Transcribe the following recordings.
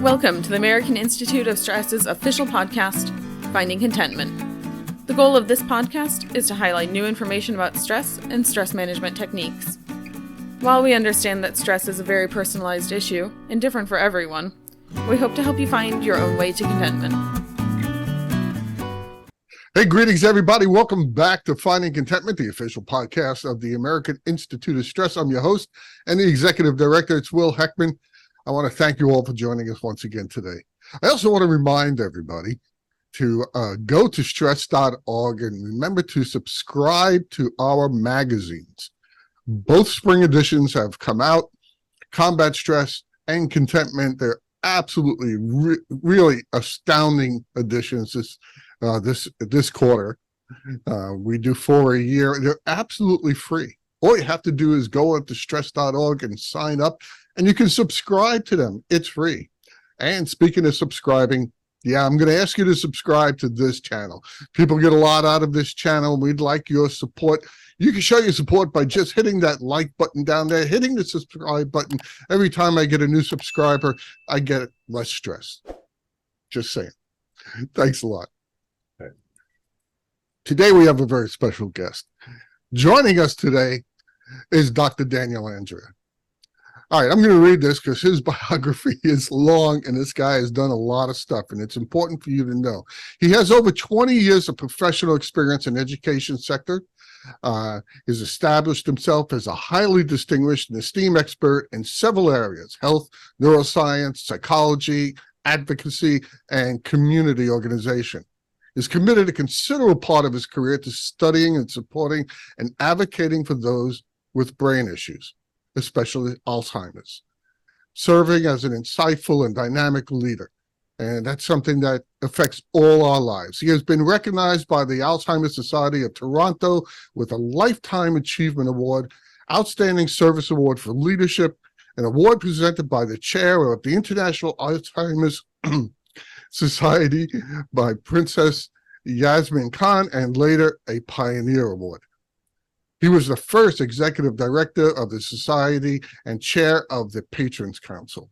Welcome to the American Institute of Stress's official podcast, Finding Contentment. The goal of this podcast is to highlight new information about stress and stress management techniques. While we understand that stress is a very personalized issue and different for everyone, we hope to help you find your own way to contentment. Hey, greetings, everybody. Welcome back to Finding Contentment, the official podcast of the American Institute of Stress. I'm your host and the executive director. It's Will Heckman. I want to thank you all for joining us once again today. I also want to remind everybody to go to stress.org and remember to subscribe to our magazines. Both spring editions have come out, Combat Stress and Contentment. They're absolutely really astounding editions this quarter. We do 4 a year. They're absolutely free. All you have to do is go up to stress.org and sign up, and you can subscribe to them. It's free. And speaking of subscribing, I'm going to ask you to subscribe to this channel. People get a lot out of this channel. We'd like your support. You can show your support by just hitting that like button down there, hitting the subscribe button. Every time I get a new subscriber, I get less stress. Just saying. Thanks a lot. Okay. Today we have a very special guest. Joining us today is Dr. Daniel Andreae. All right, I'm going to read this because his biography is long, and this guy has done a lot of stuff, and it's important for you to know. He has over 20 years of professional experience in the education sector. He's established himself as a highly distinguished and esteemed expert in several areas: health, neuroscience, psychology, advocacy, and community organization. He's committed a considerable part of his career to studying and supporting and advocating for those with brain issues, especially Alzheimer's, serving as an insightful and dynamic leader. And that's something that affects all our lives. He has been recognized by the Alzheimer Society of Toronto with a Lifetime Achievement Award, Outstanding Service Award for Leadership, an award presented by the chair of the International Alzheimer Society by Princess Yasmin Khan, and later a Pioneer Award. He was the first executive director of the society and chair of the Patrons Council.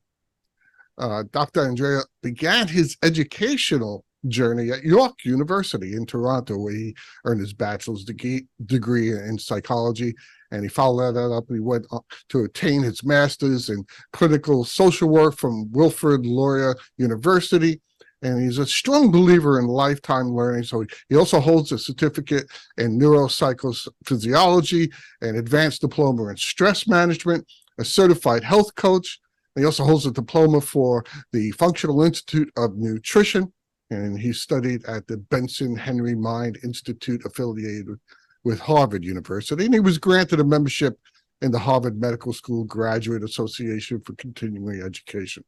Dr. Andreae began his educational journey at York University in Toronto, where he earned his bachelor's degree in psychology, and he followed that up. He went to attain his master's in clinical social work from Wilfrid Laurier University, and he's a strong believer in lifetime learning. So he also holds a certificate in neuropsychophysiology, an advanced diploma in stress management, a certified health coach. He also holds a diploma for the Functional Institute of Nutrition, and he studied at the Benson Henry Mind Institute affiliated with Harvard University, and he was granted a membership in the Harvard Medical School Graduate Association for Continuing Education.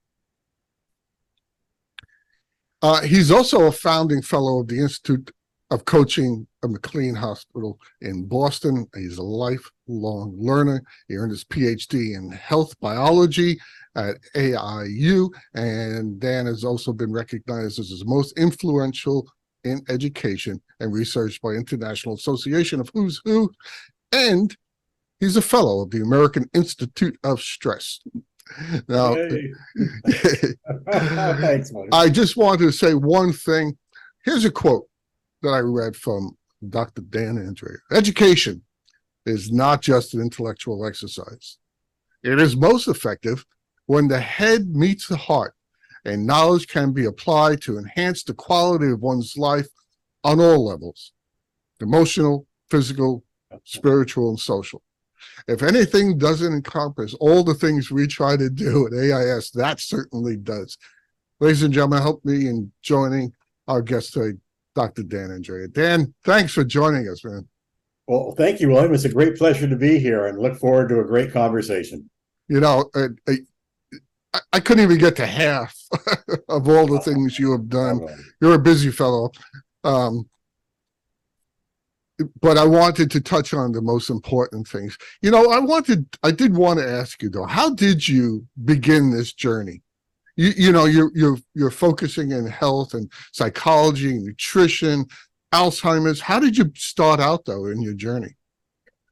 He's also a founding fellow of the Institute of Coaching of McLean Hospital in Boston. He's a lifelong learner. He earned his PhD in health biology at AIU, and Dan has also been recognized as the most influential in education and research by International Association of Who's Who, and he's a fellow of the American Institute of Stress. Now, Thanks, I just wanted to say one thing. Here's a quote that I read from Dr. Dan Andreae. Education is not just an intellectual exercise. It is most effective when the head meets the heart and knowledge can be applied to enhance the quality of one's life on all levels: emotional, physical, spiritual, and social. If anything doesn't encompass all the things we try to do at AIS, that certainly does. Ladies and gentlemen, help me in joining our guest today, Dr. Dan Andreae. Dan, thanks for joining us, man. Well, thank you, William. It's a great pleasure to be here and look forward to a great conversation. You know, I couldn't even get to half of all the things you have done. You're a busy fellow. But I wanted to touch on the most important things. You know, I did want to ask you though, how did you begin this journey? You're focusing in health and psychology, nutrition, Alzheimer's. How did you start out though in your journey?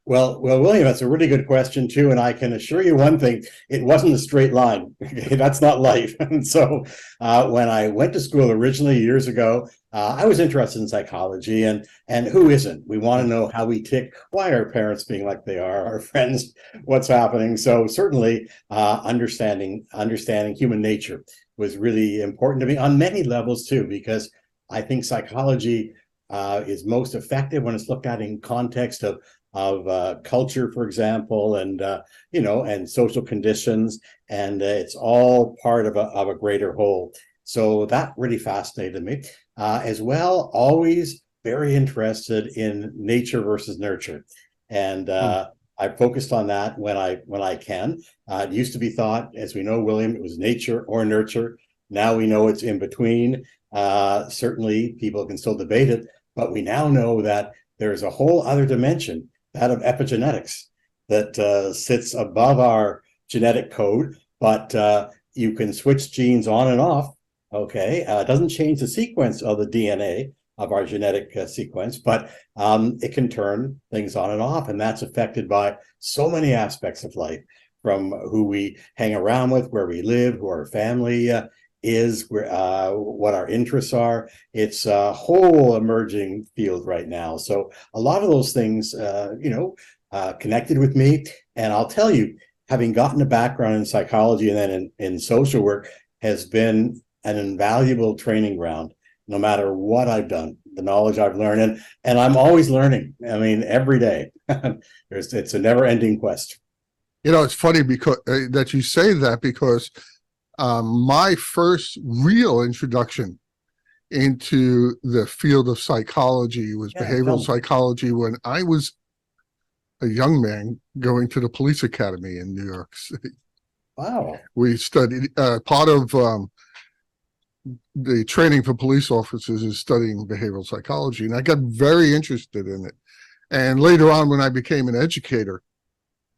William, that's a really good question too, and I can assure you one thing: it wasn't a straight line. That's not life. And so, when I went to school originally years ago, I was interested in psychology, and who isn't? We want to know how we tick, why are parents being like they are, our friends, what's happening. So certainly, understanding human nature was really important to me on many levels too, because I think psychology is most effective when it's looked at in context of culture, for example, and and social conditions, and it's all part of a greater whole. So that really fascinated me. As well, always very interested in nature versus nurture, and I focused on that when I can. It used to be thought, as we know, William, it was nature or nurture. Now we know it's in between. Certainly, people can still debate it, but we now know that there's a whole other dimension, that of epigenetics, that sits above our genetic code, but you can switch genes on and off. Okay, it doesn't change the sequence of the DNA of our genetic sequence, but it can turn things on and off, and that's affected by so many aspects of life, from who we hang around with, where we live, who our family is, what our interests are. It's a whole emerging field right now. So a lot of those things, connected with me. And I'll tell you, having gotten a background in psychology and then in social work has been an invaluable training ground, no matter what I've done, the knowledge I've learned. And I'm always learning. I mean, every day. It's a never-ending quest. It's funny because that you say that, because my first real introduction into the field of psychology was behavioral psychology when I was a young man going to the police academy in New York City. Wow. We studied, part of the training for police officers is studying behavioral psychology, and I got very interested in it. And later on, when I became an educator,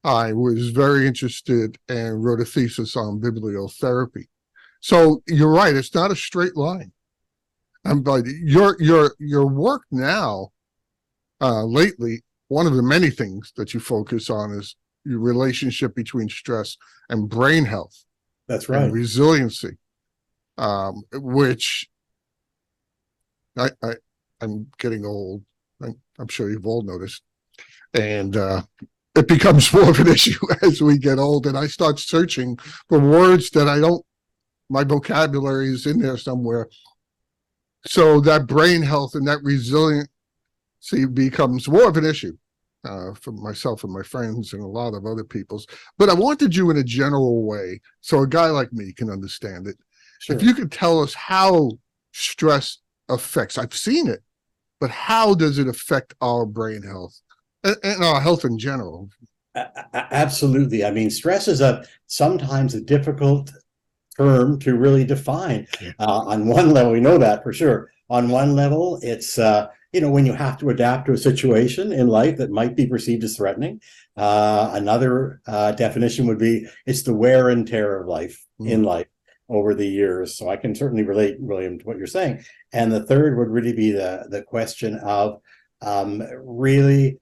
I was very interested and wrote a thesis on bibliotherapy. So you're right; it's not a straight line. But your work now, lately, one of the many things that you focus on is your relationship between stress and brain health. That's right. And resiliency, which I'm getting old. I'm sure you've all noticed, and it becomes more of an issue as we get old, and I start searching for words that my vocabulary is in there somewhere. So that brain health and that resiliency becomes more of an issue for myself and my friends and a lot of other people's. But I wanted you in a general way, so a guy like me can understand it. Sure. If you could tell us how stress affects, I've seen it, but how does it affect our brain health? And our health in general. Absolutely. I mean, stress is sometimes a difficult term to really define. On one level, we know that for sure. On one level, it's when you have to adapt to a situation in life that might be perceived as threatening. Another definition would be it's the wear and tear of life in life over the years. So I can certainly relate, William, to what you're saying. And the third would really be the question of really,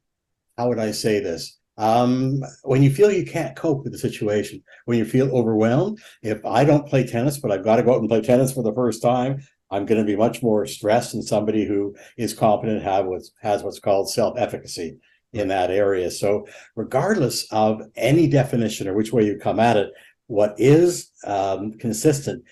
how would I say this? When you feel you can't cope with the situation, when you feel overwhelmed, if I don't play tennis, but I've got to go out and play tennis for the first time, I'm going to be much more stressed than somebody who is competent, has what's called self-efficacy in that area. So regardless of any definition or which way you come at it, what is consistent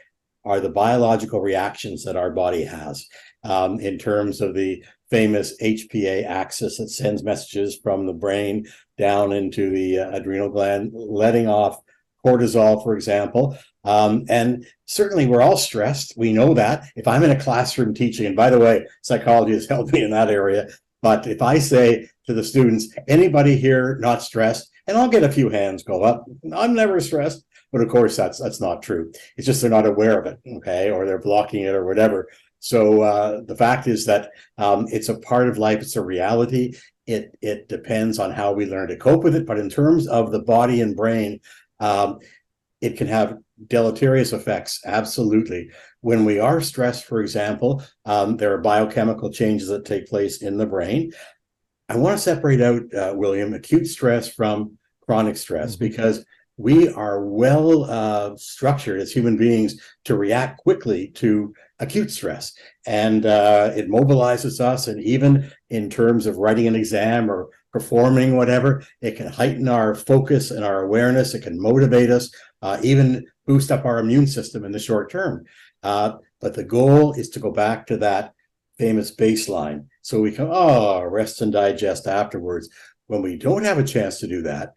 are the biological reactions that our body has in terms of the famous HPA axis that sends messages from the brain down into the adrenal gland, letting off cortisol, for example. And certainly we're all stressed. We know that. If I'm in a classroom teaching, and by the way, psychology has helped me in that area, but if I say to the students, anybody here not stressed, and I'll get a few hands go up, I'm never stressed. But of course, that's not true. It's just they're not aware of it, okay, or they're blocking it or whatever. So the fact is that it's a part of life. It's a reality. It depends on how we learn to cope with it. But in terms of the body and brain, it can have deleterious effects. Absolutely. When we are stressed, for example, there are biochemical changes that take place in the brain. I want to separate out, William, acute stress from chronic stress, because we are well structured as human beings to react quickly to acute stress. And it mobilizes us. And even in terms of writing an exam or performing whatever, it can heighten our focus and our awareness. It can motivate us, even boost up our immune system in the short term. But the goal is to go back to that famous baseline, so we can rest and digest afterwards. When we don't have a chance to do that,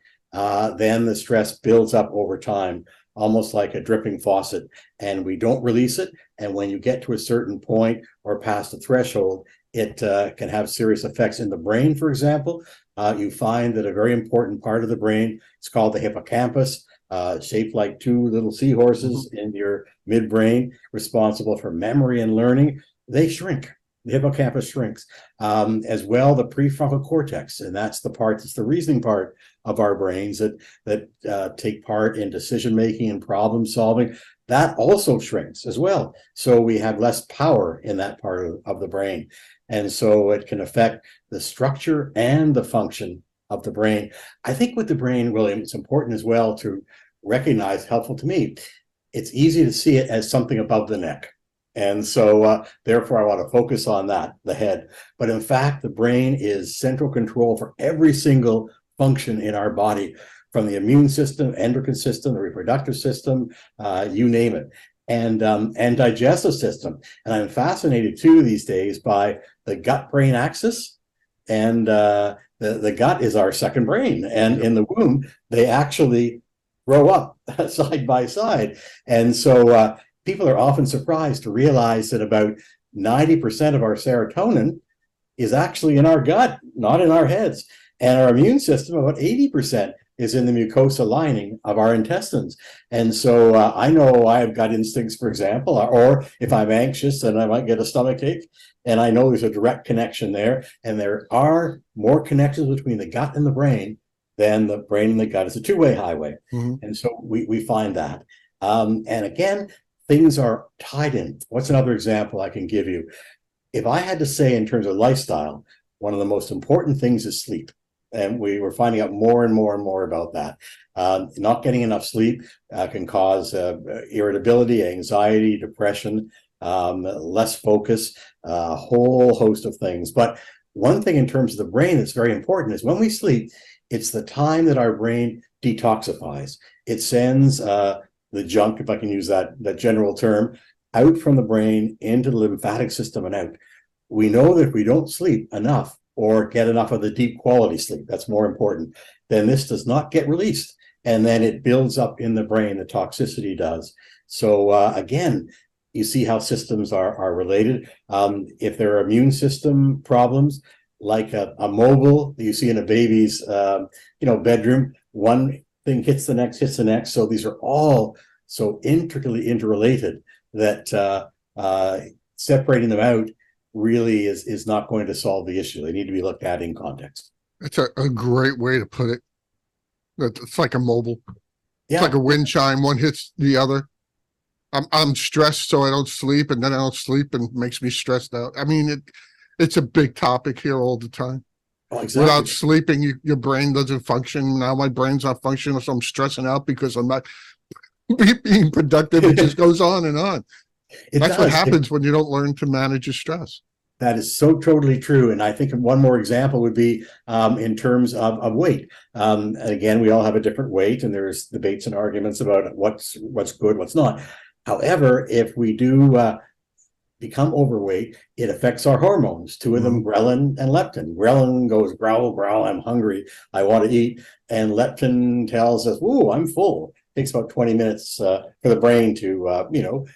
then the stress builds up over time, almost like a dripping faucet, and we don't release it. And when you get to a certain point or past a threshold, it can have serious effects in the brain. For example, you find that a very important part of the brain, it's called the hippocampus, shaped like two little seahorses in your midbrain, responsible for memory and learning. They shrink. The hippocampus shrinks, as well the prefrontal cortex, and that's the part that's the reasoning part of our brains that take part in decision making and problem solving. That also shrinks as well, so we have less power in that part of the brain, and so it can affect the structure and the function of the brain. I think with the brain, William, it's important as well to recognize, helpful to me, it's easy to see it as something above the neck. And so therefore I want to focus on that, the head. But in fact, the brain is central control for every single function in our body, from the immune system, endocrine system, the reproductive system, you name it, and digestive system. And I'm fascinated too these days by the gut-brain axis. And the gut is our second brain. And in the womb, they actually grow up side by side. And so people are often surprised to realize that about 90% of our serotonin is actually in our gut, not in our heads. And our immune system, about 80%, is in the mucosa lining of our intestines. And so I know I've got instincts, for example, or if I'm anxious, then I might get a stomach ache. And I know there's a direct connection there. And there are more connections between the gut and the brain than the brain and the gut. It's a two-way highway. And so we find that. And again, things are tied in. What's another example I can give you? If I had to say in terms of lifestyle, one of the most important things is sleep. And we were finding out more and more and more about that. Not getting enough sleep can cause irritability, anxiety, depression, less focus, a whole host of things. But one thing in terms of the brain that's very important is when we sleep, it's the time that our brain detoxifies. It sends the junk, if I can use that general term, out from the brain into the lymphatic system and out. We know that if we don't sleep enough or get enough of the deep quality sleep, that's more important, then this does not get released. And then it builds up in the brain, the toxicity does. So again, you see how systems are related. If there are immune system problems, like a mobile you see in a baby's bedroom, one thing hits the next. So these are all so intricately interrelated that separating them out really is not going to solve the issue. They need to be looked at in context. That's a great way to put it. It's like a mobile. Yeah. It's like a wind chime. One hits the other. I'm stressed, so I don't sleep, and then I don't sleep, and it makes me stressed out. I mean, it's a big topic here all the time. Oh, exactly. Without sleeping, your brain doesn't function. Now my brain's not functioning, so I'm stressing out because I'm not being productive. It just goes on and on. That's what happens when you don't learn to manage your stress. That is so totally true. And I think one more example would be in terms of weight. Again, we all have a different weight, and there's debates and arguments about what's good, what's not. However, if we do become overweight, it affects our hormones, two of them, ghrelin and leptin. Ghrelin goes, growl, growl, I'm hungry, I want to eat. And leptin tells us, ooh, I'm full. It takes about 20 minutes for the brain to,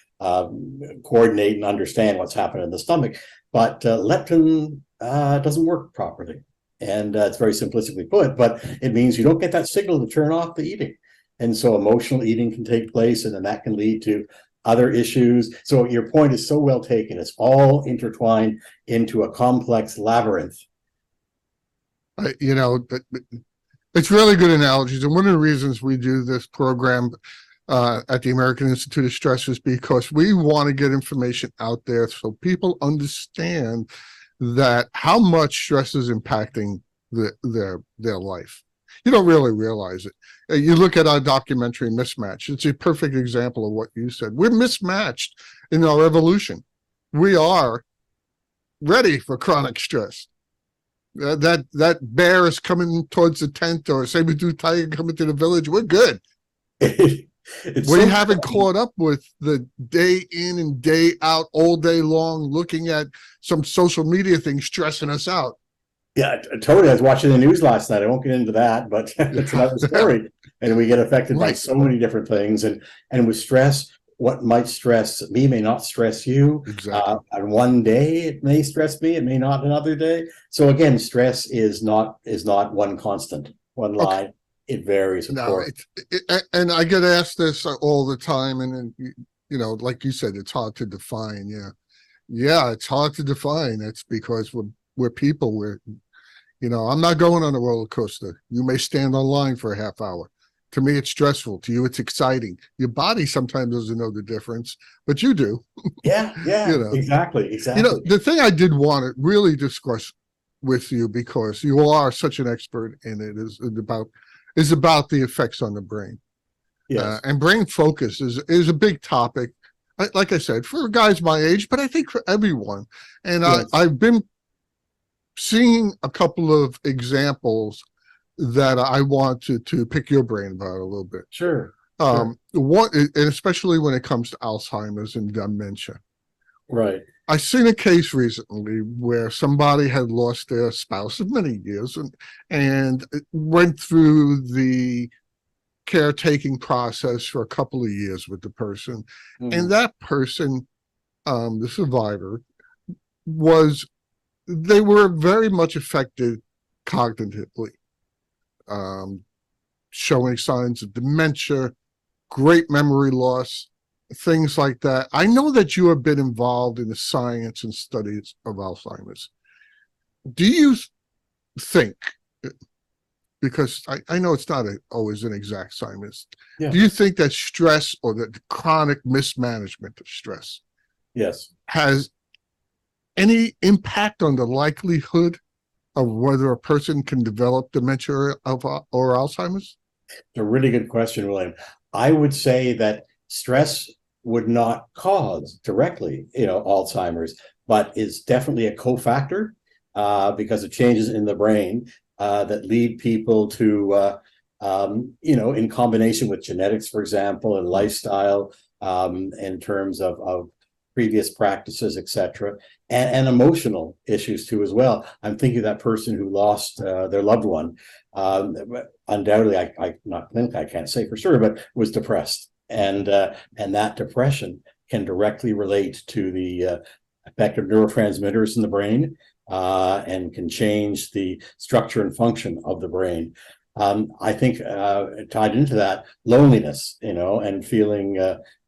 coordinate and understand what's happening in the stomach. But leptin doesn't work properly. And it's very simplistically put, but it means you don't get that signal to turn off the eating. And so emotional eating can take place, and then that can lead to other issues. So your point is so well taken. It's all intertwined into a complex labyrinth. It's really good analogies. And one of the reasons we do this program at the American Institute of Stress is because we want to get information out there so people understand that how much stress is impacting their life. You don't really realize it. You look at our documentary Mismatch. It's a perfect example of what you said. We're mismatched in our evolution. We are ready for chronic stress. That bear is coming towards the tent, or saber-tooth tiger coming to the village. We're good. We haven't caught up with the day in and day out, all day long, looking at some social media thing stressing us out. Yeah, totally. I was watching the news last night. I won't get into that, but it's another story. And we get affected by so many different things. And with stress, what might stress me may not stress you. Exactly. On one day, it may stress me. It may not another day. So again, stress is not one constant, one line. Okay. It varies, of course. And I get asked this all the time. And, you know, like you said, it's hard to define. Yeah, it's hard to define. It's because we're people. You know, I'm not going on a roller coaster. You may stand on line for a half hour. To me, it's stressful. To you, it's exciting. Your body sometimes doesn't know the difference, but you do. Yeah, You know? Exactly. You know, the thing I did want to really discuss with you, because you are such an expert in it, is about the effects on the brain. Yes. And brain focus is a big topic. Like I said, for guys my age, but I think for everyone. And yes. I've been seeing a couple of examples that I want to pick your brain about a little bit. Sure. One, and especially when it comes to Alzheimer's and dementia. Right. I seen a case recently where somebody had lost their spouse of many years and went through the caretaking process for a couple of years with the person. And that person, the survivor, they were very much affected cognitively, showing signs of dementia, great memory loss, things like that. I know that you have been involved in the science and studies of Alzheimer's. Do you think, because I know it's not always an exact science, do you think that stress or the chronic mismanagement of stress has any impact on the likelihood of whether a person can develop dementia or Alzheimer's? It's a really good question, William. I would say that stress would not cause directly, Alzheimer's, but is definitely a cofactor because of changes in the brain that lead people to, in combination with genetics, for example, and lifestyle, in terms of previous practices, etc., and emotional issues too as well. I'm thinking of that person who lost their loved one. Undoubtedly, I can't say for sure, but was depressed, and that depression can directly relate to the effect of neurotransmitters in the brain, and can change the structure and function of the brain. I think tied into that, loneliness, and feeling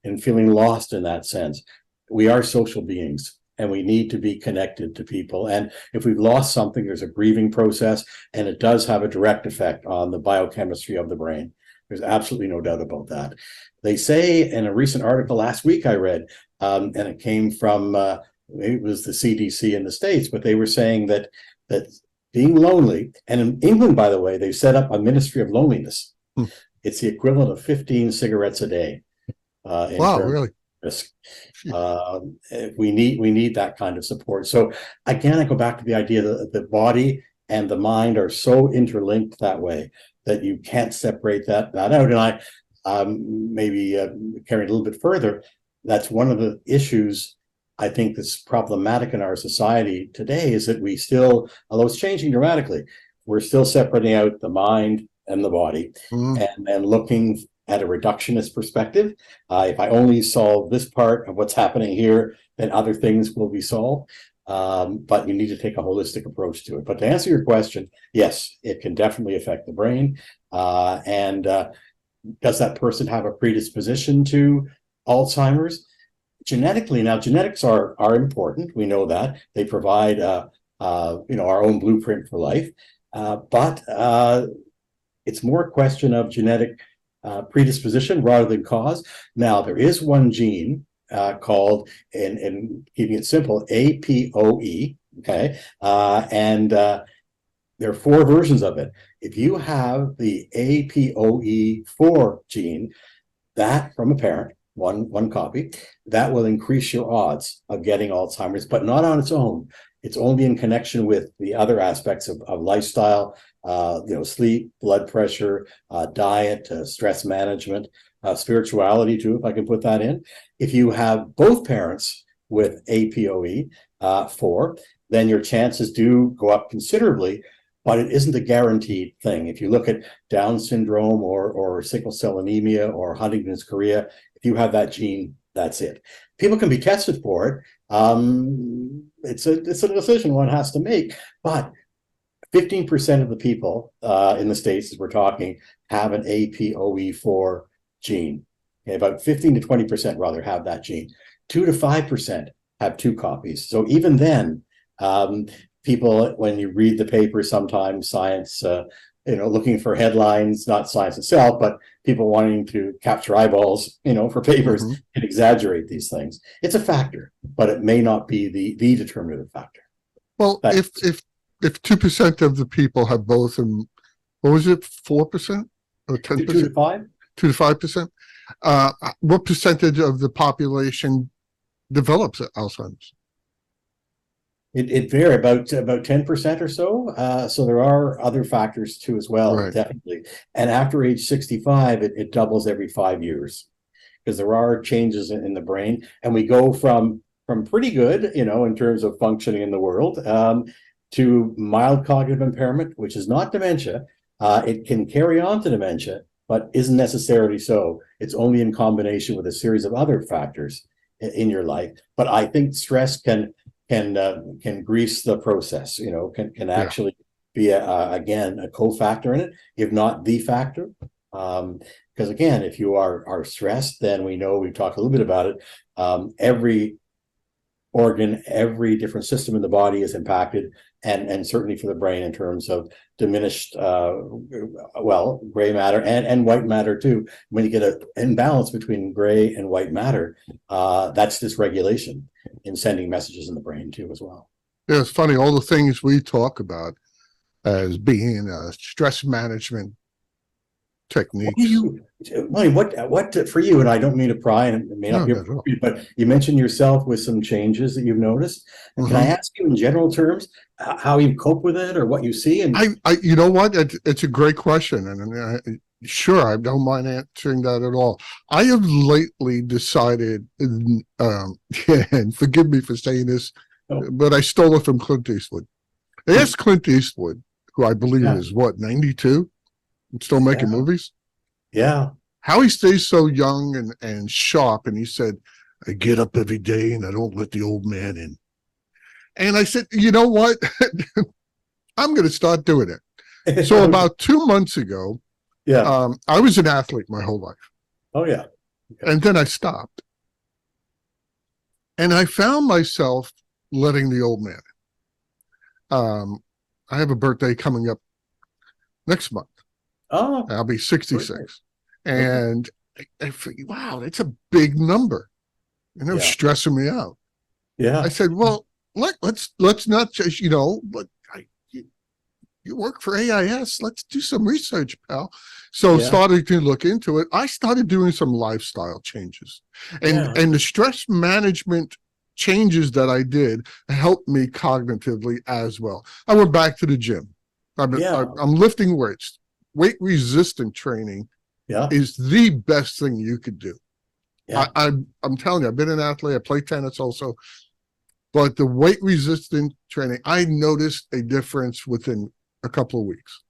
lost in that sense. We are social beings and we need to be connected to people. And if we've lost something, there's a grieving process, and it does have a direct effect on the biochemistry of the brain. There's absolutely no doubt about that. They say in a recent article last week I read, and it came from, it was the CDC in the States, but they were saying that being lonely, and in England, by the way, they've set up a ministry of loneliness. It's the equivalent of 15 cigarettes a day. Wow, really? Risk. We need that kind of support. So again, I go back to the idea that the body and the mind are so interlinked that way that you can't separate that out. And I maybe carry it a little bit further. That's one of the issues I think that's problematic in our society today, is that we still, although it's changing dramatically, we're still separating out the mind and the body, and looking at a reductionist perspective. If I only solve this part of what's happening here, then other things will be solved. But you need to take a holistic approach to it. But to answer your question, yes, it can definitely affect the brain. And does that person have a predisposition to Alzheimer's? Genetically, now genetics are important. We know that they provide our own blueprint for life. But it's more a question of genetic predisposition rather than cause. Now, there is one gene called, in keeping it simple, APOE, okay? And There are four versions of it. If you have the APOE4 gene, that from a parent, one copy, that will increase your odds of getting Alzheimer's, but not on its own. It's only in connection with the other aspects of lifestyle, sleep, blood pressure, diet, stress management, spirituality too, if I can put that in. If you have both parents with APOE4, then your chances do go up considerably, but it isn't a guaranteed thing. If you look at Down syndrome or sickle cell anemia or Huntington's chorea, if you have that gene, that's it. People can be tested for it. It's a decision one has to make, but 15% of the people in the States, as we're talking, have an APOE4 gene. Okay, about 15 to 20% rather have that gene. 2 to 5% have two copies. So even then, people, when you read the paper, sometimes science, looking for headlines, not science itself, but people wanting to capture eyeballs, for papers, can exaggerate these things. It's a factor, but it may not be the determinative factor. Well, if 2% of the people have both, and what was it, 4% or 10%? 2 to 5? 2 to 5%. What percentage of the population develops Alzheimer's? It varies about 10% or so. So there are other factors too as well, right. Definitely. And after age 65, it doubles every 5 years because there are changes in the brain, and we go from pretty good, in terms of functioning in the world, to mild cognitive impairment, which is not dementia. It can carry on to dementia, but isn't necessarily so. It's only in combination with a series of other factors in your life. But I think stress can grease the process, can actually be again a cofactor in it, if not the factor. Because again, if you are stressed, then we've talked a little bit about it. Every organ, every different system in the body is impacted, and certainly for the brain in terms of diminished gray matter and white matter too. When you get an imbalance between gray and white matter, that's dysregulation in sending messages in the brain too as well. Yeah, it's funny, all the things we talk about as being stress management techniques. What for you, and I don't mean to pry, and it may not be appropriate, but you mentioned yourself with some changes that you've noticed. Can I ask you in general terms how you cope with it or what you see? And you know what, it's a great question, and sure, I don't mind answering that at all. I have lately decided, and forgive me for saying this, but I stole it from Clint Eastwood. I asked Clint Eastwood, who I believe is 92, and still making movies. Yeah. How he stays so young and sharp. And he said, I get up every day and I don't let the old man in. And I said, you know what? I'm going to start doing it. So about 2 months ago, I was an athlete my whole life. Oh, yeah. Okay. And then I stopped. And I found myself letting the old man in. I have a birthday coming up next month. Oh, I'll be 66. And I figured, wow, that's a big number. And it was stressing me out. Yeah. I said, well, let's not just, you work for AIS. Let's do some research, pal. So started to look into it. I started doing some lifestyle changes. And the stress management changes that I did helped me cognitively as well. I went back to the gym. I'm lifting weights. Weight resistant training is the best thing you could do. Yeah. I'm telling you, I've been an athlete. I play tennis also. But the weight resistant training, I noticed a difference within a couple of weeks.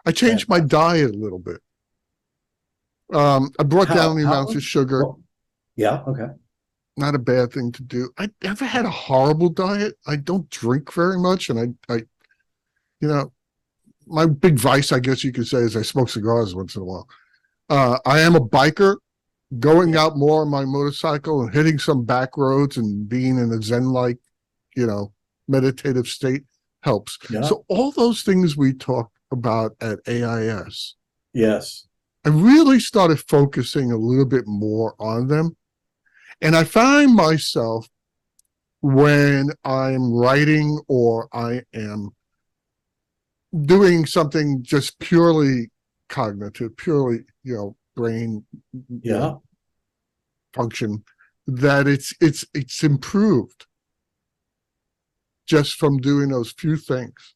I changed my diet a little bit. I brought down the amounts of sugar. Yeah, okay. Not a bad thing to do. I never had a horrible diet. I don't drink very much, and I my big vice, I guess you could say, is I smoke cigars once in a while. I am a biker. Going out more on my motorcycle and hitting some back roads and being in a Zen-like, meditative state helps. Yeah. So all those things we talk about at AIS. Yes. I really started focusing a little bit more on them. And I find myself when I'm writing or I am doing something just purely cognitive, purely, brain Yeah. function, that it's improved just from doing those few things.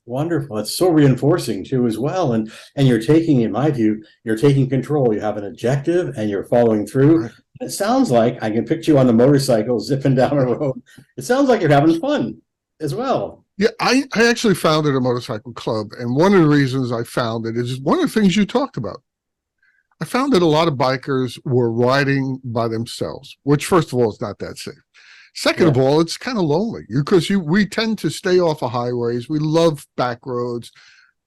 Wonderful. It's so reinforcing too as well. And you're taking, in my view, you're taking control. You have an objective and you're following through. Right. It sounds like I can picture you on the motorcycle zipping down a road. It sounds like you're having fun as well. Yeah, I actually founded a motorcycle club, and one of the reasons I found it is one of the things you talked about. I found that a lot of bikers were riding by themselves, which, first of all, is not that safe. Second of all, it's kind of lonely because we tend to stay off of highways. We love back roads.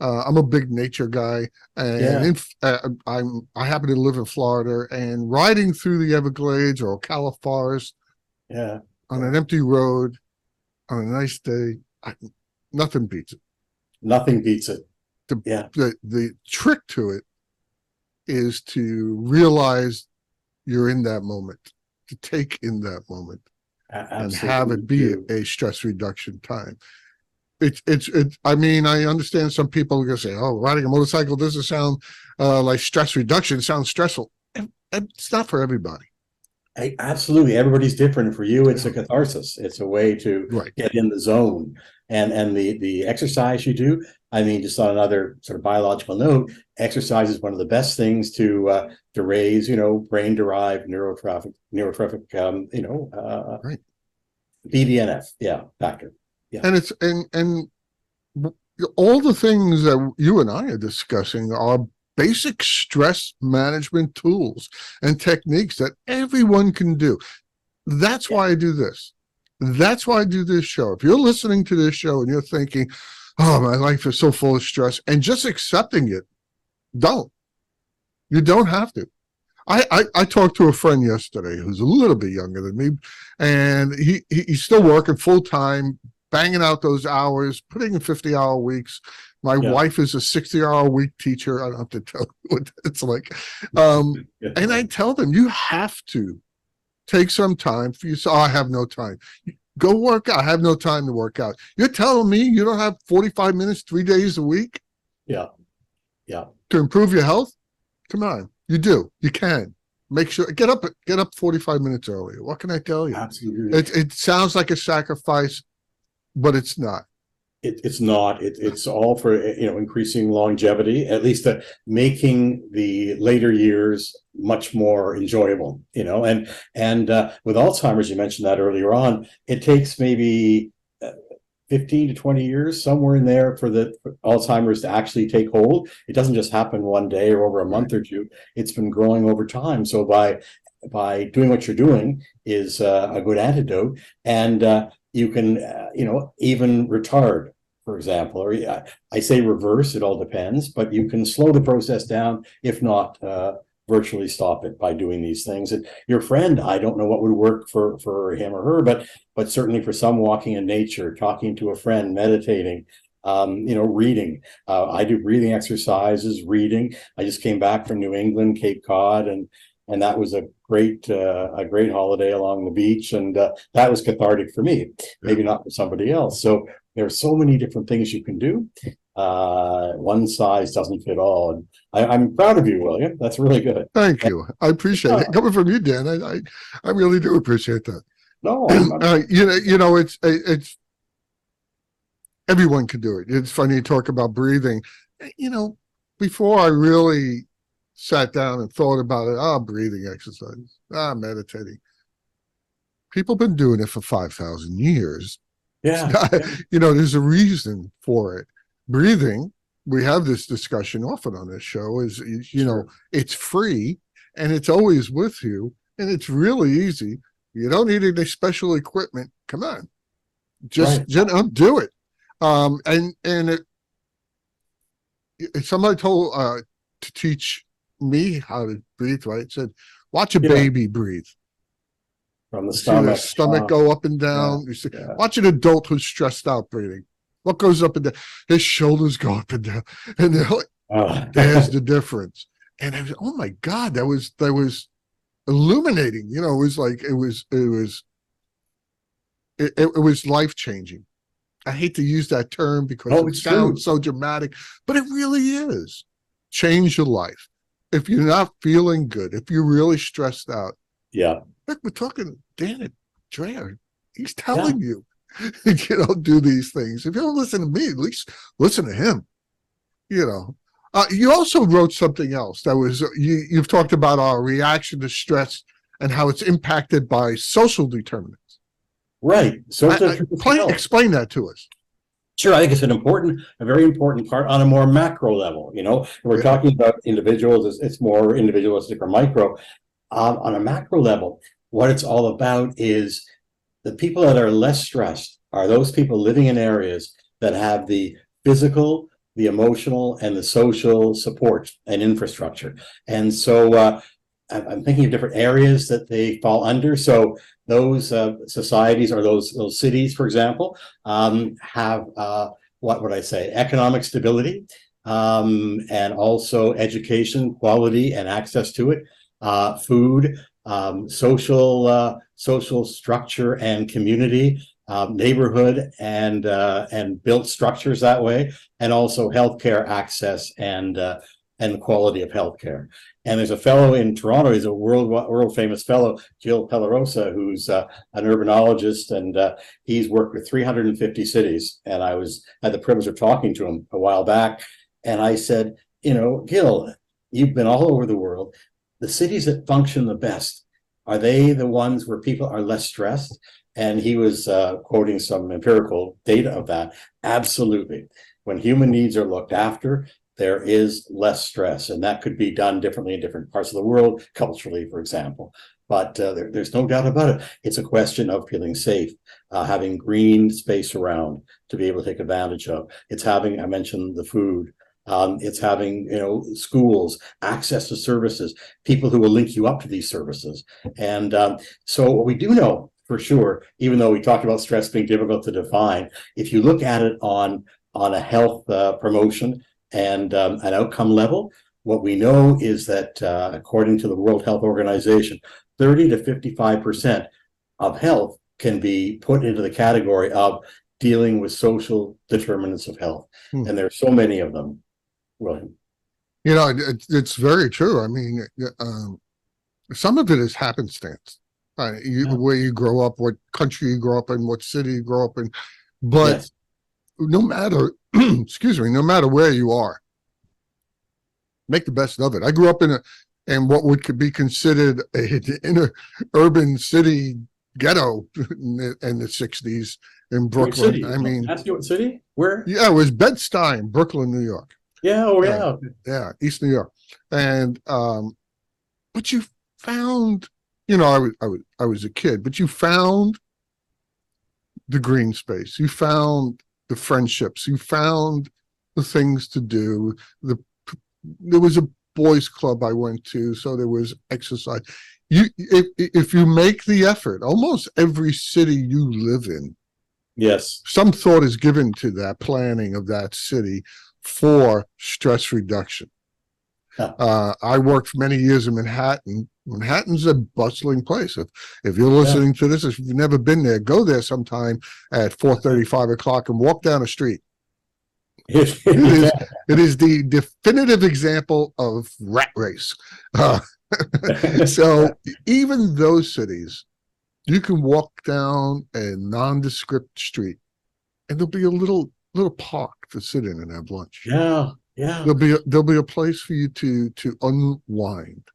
I'm a big nature guy, and I happen to live in Florida. And riding through the Everglades or Ocala Forest, on an empty road on a nice day, nothing beats it. Nothing beats it. The trick to it is to realize you're in that moment, to take in that moment. Absolutely. And have it be a stress reduction time. I mean, I understand some people are going to say, oh, riding a motorcycle doesn't sound like stress reduction. It sounds stressful. It's not for everybody. Absolutely. Everybody's different. For you, it's a catharsis. It's a way to get in the zone. And the exercise you do, I mean, just on another sort of biological note, exercise is one of the best things to raise, brain-derived neurotrophic, BDNF, factor. Yeah. And it's and all the things that you and I are discussing are basic stress management tools and techniques that everyone can do. That's why I do this. That's why I do this show. If you're listening to this show and you're thinking, oh, my life is so full of stress, and just accepting it, you don't have to. I talked to a friend yesterday who's a little bit younger than me, and he's still working full time, banging out those hours, putting in 50-hour weeks. My wife is a 60-hour week teacher. I don't have to tell you what it's like. And I tell them, you have to take some time for you. So I have no time. Go work out. I have no time to work out. You're telling me you don't have 45 minutes, 3 days a week? Yeah. To improve your health? Come on. You do. You can. Make sure, get up 45 minutes earlier. What can I tell you? Absolutely. It sounds like a sacrifice, but it's not. It's not. It's all for increasing longevity, at least making the later years much more enjoyable. And with Alzheimer's, you mentioned that earlier on. It takes maybe 15 to 20 years, somewhere in there, for Alzheimer's to actually take hold. It doesn't just happen one day or over a month or two. It's been growing over time. So by doing what you're doing is a good antidote, and you can even retard, for example, or I say reverse. It all depends, but you can slow the process down, if not virtually stop it, by doing these things. And your friend, I don't know what would work for him or her, but certainly for some, walking in nature, talking to a friend, meditating, reading. I do breathing exercises, reading. I just came back from New England, Cape Cod, and that was a great holiday along the beach, and that was cathartic for me. Maybe not for somebody else. So there are so many different things you can do. One size doesn't fit all. And I'm proud of you, William. That's really good. Thank you. I appreciate it. Coming from you, Dan, I really do appreciate that. No, it's everyone can do it. It's funny you talk about breathing. Before I really sat down and thought about it, breathing exercises, meditating. People have been doing it for 5,000 years. Yeah. There's a reason for it. Breathing, we have this discussion often on this show, is it's free and it's always with you, and it's really easy. You don't need any special equipment. Come on, just do it. And somebody told to teach me how to breathe, right? Said, watch a baby breathe. From the See stomach. the stomach go up and down. You see, watch an adult who's stressed out breathing. What goes up and down? His shoulders go up and down. And they're like, there's the difference. And I was, oh my God, that was illuminating. It was life changing. I hate to use that term because Oh, it it's sounds true. so dramatic, but it really is. Change your life. If you're not feeling good, if you're really stressed out, Yeah. look, we're talking Dan Andreae. He's Yeah. telling you, do these things. If you don't listen to me, at least listen to him. You also wrote something else that was you've talked about our reaction to stress and how it's impacted by social determinants. Right. Social determinants of health. Explain that to us. Sure, I think it's a very important part on a more macro level. We're talking about individuals, it's more individualistic or micro. On a macro level, what it's all about is the people that are less stressed are those people living in areas that have the physical, the emotional, and the social support and infrastructure. And so I'm thinking of different areas that they fall under. So those societies or those cities, for example, have what would I say, economic stability, and also education, quality, and access to it, food, social structure and community, neighborhood and built structures that way, and also healthcare access and quality of healthcare. And there's a fellow in Toronto, he's a world famous fellow, Gil Pellarosa, who's an urbanologist, and he's worked with 350 cities. And I had the privilege of talking to him a while back, and I said, Gil, you've been all over the world. The cities that function the best, are they the ones where people are less stressed? And he was quoting some empirical data of that. Absolutely. When human needs are looked after, there is less stress, and that could be done differently in different parts of the world, culturally, for example. But there's no doubt about it. It's a question of feeling safe, having green space around to be able to take advantage of. It's having, I mentioned the food. It's having, schools, access to services, people who will link you up to these services. And so what we do know for sure, even though we talked about stress being difficult to define, if you look at it on a health promotion and an outcome level, what we know is that according to the World Health Organization, 30 to 55% of health can be put into the category of dealing with social determinants of health. And there are so many of them, William. It's very true. I mean, some of it is happenstance. Where you grow up, what country you grow up in, what city you grow up in. But yes, no matter, no matter where you are, make the best of it. I grew up in what could be considered an inner urban city ghetto in the 60s in Brooklyn. I mean, ask you what city? Where? Yeah, it was Bed-Stuy, Brooklyn, New York. Yeah, yeah, East New York. And but you found, I was a kid, but you found the green space. You found the friendships. You found the things to do. There was a boys' club I went to, so there was exercise. If you make the effort, almost every city you live in, yes, some thought is given to that planning of that city for stress reduction. I worked for many years in Manhattan. Manhattan's a bustling place. If you're listening to this, if you've never been there, go there sometime at 4:30, 5 o'clock and walk down the street. It is the definitive example of rat race. So even those cities, you can walk down a nondescript street and there'll be a little park to sit in and have lunch. Yeah. There'll be a place for you to unwind,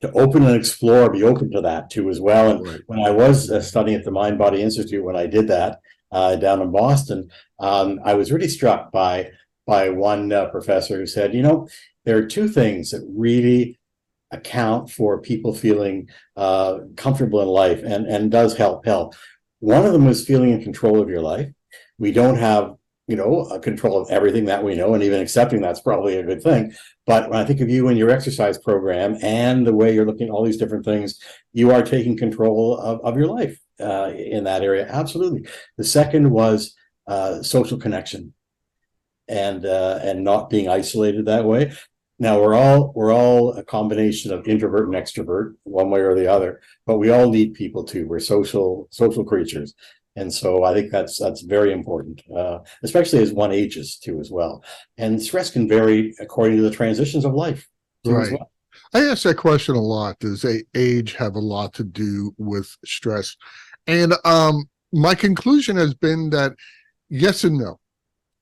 to open and explore, be open to that too as well. And when I was studying at the Mind Body Institute, when I did that down in Boston, I was really struck by one professor who said, there are two things that really account for people feeling comfortable in life and does help. One of them is feeling in control of your life. We don't have a control of everything that we know, and even accepting that's probably a good thing. But when I think of you and your exercise program and the way you're looking at all these different things, you are taking control of your life in that area. Absolutely. The second was social connection and not being isolated that way. Now we're all a combination of introvert and extrovert, one way or the other, but we all need people too. We're social creatures. And so I think that's very important, especially as one ages too as well. And stress can vary according to the transitions of life too as Right. well. I ask that question a lot. Does age have a lot to do with stress? And my conclusion has been that yes and no.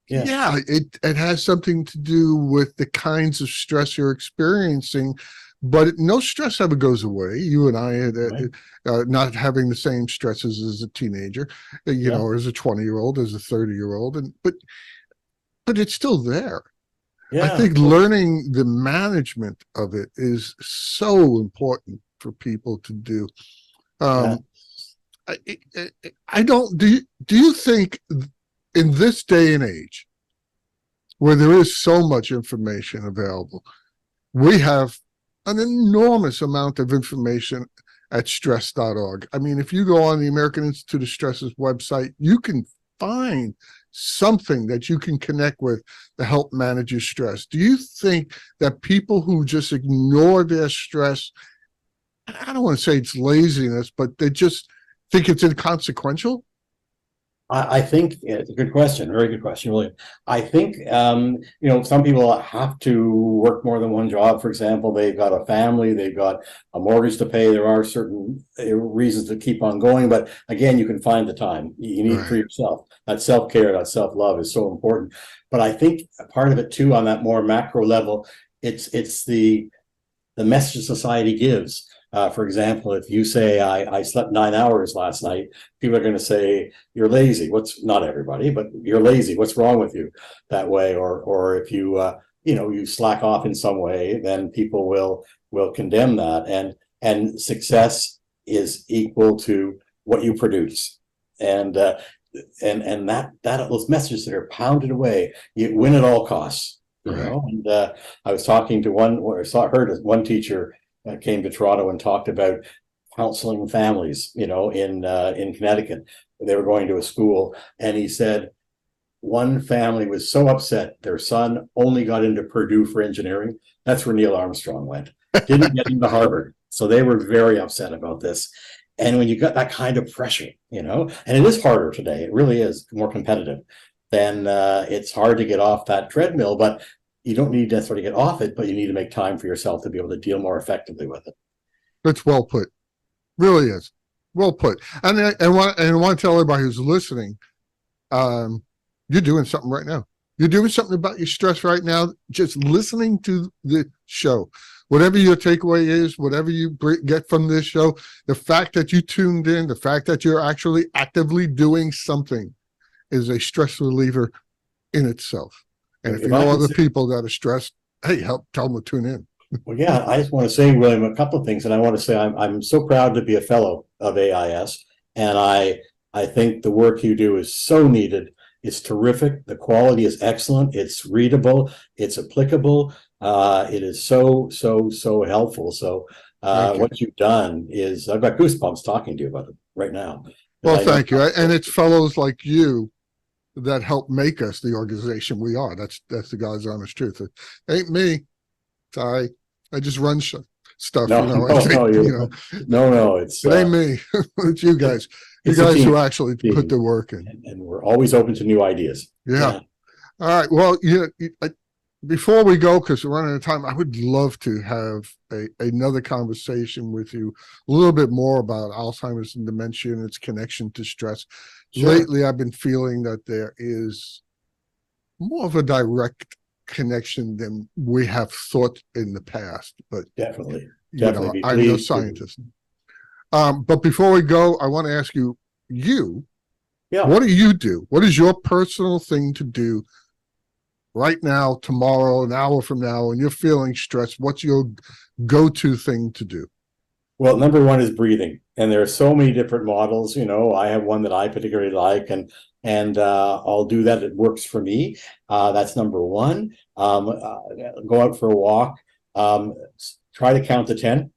Yeah. Yeah, it has something to do with the kinds of stress you're experiencing, but no stress ever goes away. You and I had Right. not having the same stresses as a teenager, Yeah. or as a 20-year-old, as a 30-year-old, and but it's still there. I Yeah. think learning the management of it is so important for people to do. Yeah. Um, I don't. Do you think in this day and age, where there is so much information available, we have an enormous amount of information at stress.org. I mean, if you go on the American Institute of Stress's website, you can find something that you can connect with to help manage your stress. Do you think that people who just ignore their stress, I don't want to say it's laziness, but they just think it's inconsequential? I think it's a good question, very good question, really. I think some people have to work more than one job. For example, they've got a family, they've got a mortgage to pay. There are certain reasons to keep on going, but again, you can find the time you need for Right. yourself. That self-care, that self-love is so important. But I think a part of it too, on that more macro level, it's the message society gives. For example, if you say I slept 9 hours last night, people are going to say you're lazy. Not everybody, but you're lazy. What's wrong with you that way? Or if you slack off in some way, then people will condemn that. And success is equal to what you produce. And that those messages that are pounded away, you win at all costs. Right. And I was talking to heard one teacher came to Toronto and talked about counseling families, in Connecticut. They were going to a school, and he said one family was so upset their son only got into Purdue for engineering. That's where Neil Armstrong went. Didn't get into Harvard. So they were very upset about this. And when you got that kind of pressure, and it is harder today, it really is more competitive, then it's hard to get off that treadmill. But you don't need to necessarily get off it, but you need to make time for yourself to be able to deal more effectively with it. That's well put. Really is. Well put. And I want to tell everybody who's listening, you're doing something right now. You're doing something about your stress right now, just listening to the show. Whatever your takeaway is, whatever you get from this show, the fact that you tuned in, the fact that you're actually actively doing something is a stress reliever in itself. And if you know other people that are stressed, hey, tell them to tune in. Well, yeah, I just want to say, William, a couple of things. And I want to say I'm so proud to be a fellow of AIS. And I think the work you do is so needed. It's terrific. The quality is excellent. It's readable. It's applicable. It is so helpful. So what you've done is, I've got goosebumps talking to you about it right now. Well, thank you. And it's fellows like you that help make us the organization we are. That's the God's honest truth. It ain't me. Sorry, I just run stuff. No, It ain't me. It's you guys. You guys who actually put the work in. And we're always open to new ideas. Yeah. All right. Well, before we go, because we're running out of time, I would love to have another conversation with you a little bit more about Alzheimer's and dementia and its connection to stress. Sure. Lately, I've been feeling that there is more of a direct connection than we have thought in the past. But definitely. I'm no scientist. But before we go, I want to ask you, what do you do? What is your personal thing to do right now, tomorrow, an hour from now, when you're feeling stressed? What's your go-to thing to do? Well, number one is breathing. And there are so many different models. I have one that I particularly like, and I'll do that. It works for me. That's number one. Go out for a walk. Try to count to 10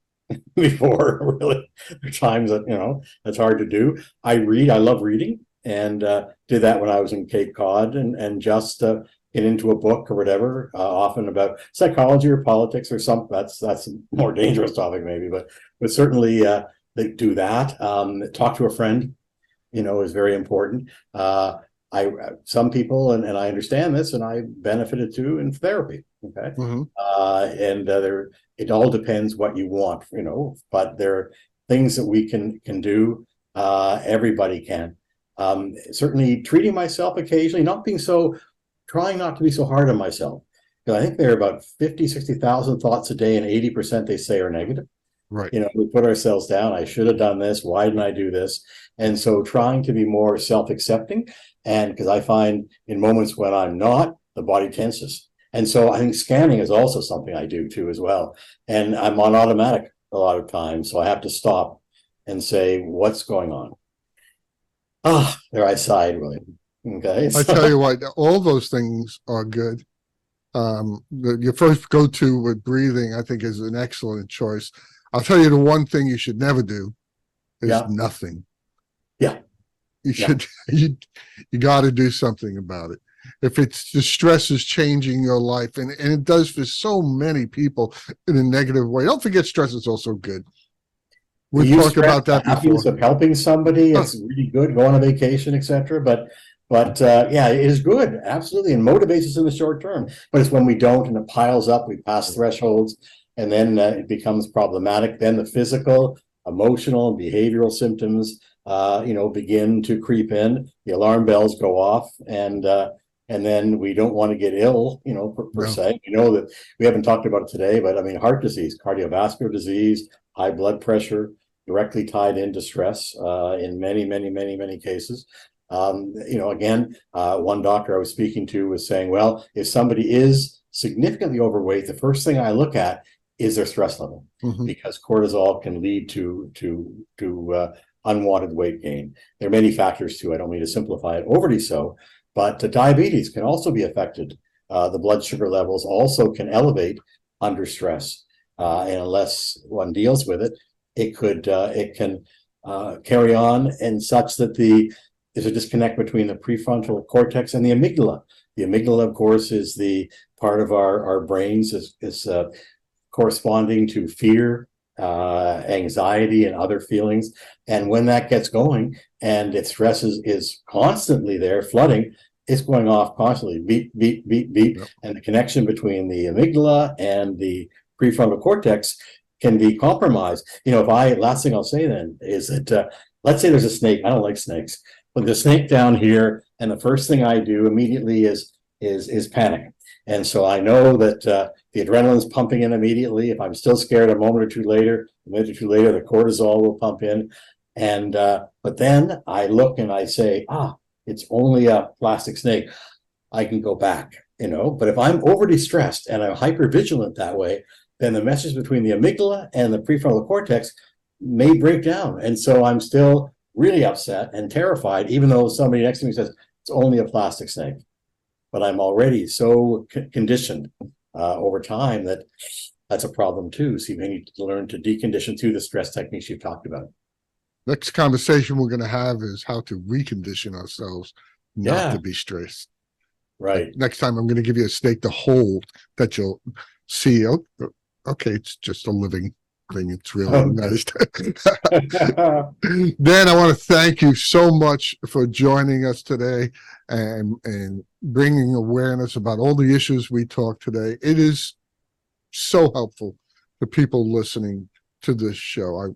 before really. There are times that, that's hard to do. I read. I love reading, and did that when I was in Cape Cod, and just get into a book or whatever, often about psychology or politics or something. That's a more dangerous topic maybe, but certainly they do that. Talk to a friend. is very important. Some people, and I understand this, and I benefited too in therapy. Okay. Mhm. It all depends what you want, but there are things that we can do. Everybody can. Certainly treating myself occasionally, trying not to be so hard on myself. Because I think there are about 50, 60,000 thoughts a day, and 80% they say are negative. Right. We put ourselves down. I should have done this. Why didn't I do this? And so trying to be more self-accepting. And because I find in moments when I'm not, the body tenses. And so I think scanning is also something I do too as well. And I'm on automatic a lot of times. So I have to stop and say, what's going on? There I sighed, William. Okay. I tell you what, all those things are good. Your first go-to with breathing, I think, is an excellent choice. I'll tell you the one thing you should never do is nothing. Yeah. You got to do something about it. If it's the stress is changing your life, and it does for so many people in a negative way. Don't forget, stress is also good. We talked about that before. Of helping somebody, it's really good. Go on a vacation, etc. But yeah, it is good, absolutely, and motivates us in the short term. But it's when we don't, and it piles up, we pass thresholds, and then it becomes problematic. Then the physical, emotional, and behavioral symptoms, begin to creep in. The alarm bells go off, and then we don't want to get ill, per se. We know that we haven't talked about it today, but I mean, heart disease, cardiovascular disease, high blood pressure, directly tied into stress in many, many, many, many cases. Again, one doctor I was speaking to was saying, well, if somebody is significantly overweight, the first thing I look at is their stress level, because cortisol can lead to unwanted weight gain. There are many factors too. I don't mean to simplify it overly so, but diabetes can also be affected. The blood sugar levels also can elevate under stress, and unless one deals with it, it can carry on, and such that there's a disconnect between the prefrontal cortex and the amygdala. The amygdala, of course, is the part of our brains is corresponding to fear, anxiety, and other feelings. And when that gets going, and its stress is constantly there, flooding, it's going off constantly, beep, beep, beep, beep. Yep. And the connection between the amygdala and the prefrontal cortex can be compromised. Last thing I'll say then is that, let's say there's a snake. I don't like snakes, but the snake down here, and the first thing I do immediately is panic. And so I know that the adrenaline's pumping in immediately. If I'm still scared a minute or two later, the cortisol will pump in. And but then I look and I say, it's only a plastic snake. I can go back, But if I'm overly stressed and I'm hypervigilant that way, then the message between the amygdala and the prefrontal cortex may break down. And so I'm still really upset and terrified, even though somebody next to me says, it's only a plastic snake. But I'm already so conditioned over time that's a problem too. So you may need to learn to decondition through the stress techniques you've talked about. Next conversation we're going to have is how to recondition ourselves not to be stressed. Right. Next time I'm going to give you a snake to hold that you'll see. Okay, it's just a living thing. It's really nice. Dan, I want to thank you so much for joining us today and bringing awareness about all the issues we talked today. It is so helpful to people listening to this show. I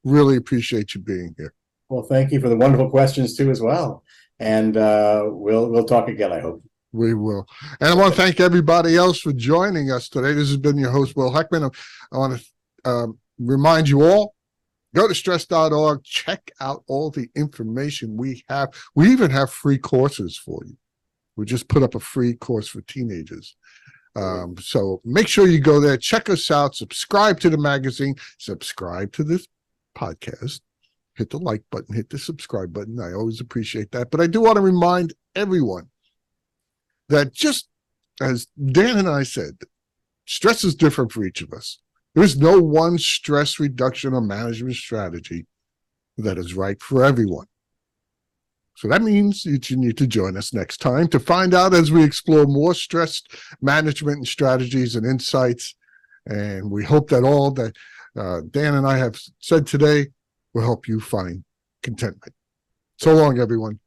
really appreciate you being here. Well, thank you for the wonderful questions too as well. And we'll talk again, I hope. We will. And I want to thank everybody else for joining us today. This has been your host, Will Heckman. I want to remind you all, go to stress.org, check out all the information we have. We even have free courses for you. We just put up a free course for teenagers. So make sure you go there, check us out, subscribe to the magazine, subscribe to this podcast, hit the like button, hit the subscribe button. I always appreciate that. But I do want to remind everyone that, just as Dan and I said, stress is different for each of us. There's no one stress reduction or management strategy that is right for everyone. So that means that you need to join us next time to find out as we explore more stress management and strategies and insights. And we hope that all that Dan and I have said today will help you find contentment. So long, everyone.